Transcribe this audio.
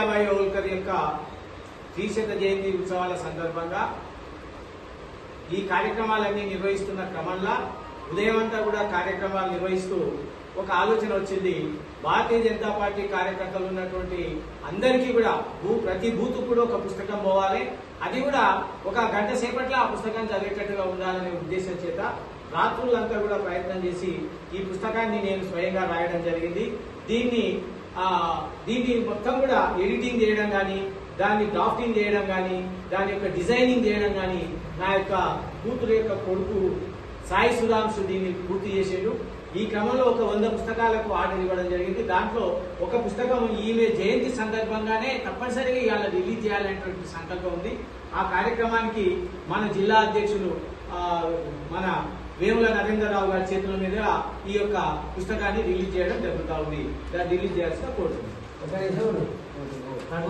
అహిల్యాబాయి హోల్కర్ యొక్క 300వ జయంతి ఉత్సవాల సందర్భంగా ఈ కార్యక్రమాలన్నీ నిర్వహిస్తున్న క్రమంలో ఉదయం అంతా కూడా కార్యక్రమాలు నిర్వహిస్తూ ఒక ఆలోచన వచ్చింది. భారతీయ జనతా పార్టీ కార్యకర్తలు ఉన్నటువంటి అందరికీ కూడా ప్రతి బూత్ కూడా ఒక పుస్తకం పోవాలి, అది కూడా ఒక గంట సేపట్లో ఆ పుస్తకం చదివేటట్టుగా ఉండాలనే ఉద్దేశం చేత రాత్రులంతా కూడా ప్రయత్నం చేసి ఈ పుస్తకాన్ని నేను స్వయంగా రాయడం జరిగింది. దీన్ని మొత్తం కూడా ఎడిటింగ్ చేయడం కానీ, దాన్ని డ్రాఫ్టింగ్ చేయడం కానీ, దాని యొక్క డిజైనింగ్ చేయడం కానీ నా యొక్క కూతురు యొక్క కొడుకు సాయి సుధాంశు దీన్ని పూర్తి చేసేడు. ఈ క్రమంలో ఒక 100 పుస్తకాలకు ఆర్డర్ ఇవ్వడం జరిగింది. దాంట్లో ఒక పుస్తకం ఈమె జయంతి సందర్భంగానే తప్పనిసరిగా ఇవాళ రిలీజ్ చేయాలనేటువంటి సంకల్పం ఉంది. ఆ కార్యక్రమానికి మన జిల్లా అధ్యక్షులు మన వేముల నరేంద్రరావు గారి చేతుల మీద ఈ యొక్క పుస్తకాన్ని రిలీజ్ చేయడం జరుగుతూ ఉంది. దాన్ని రిలీజ్ చేయాల్సిన కోరుతుంది.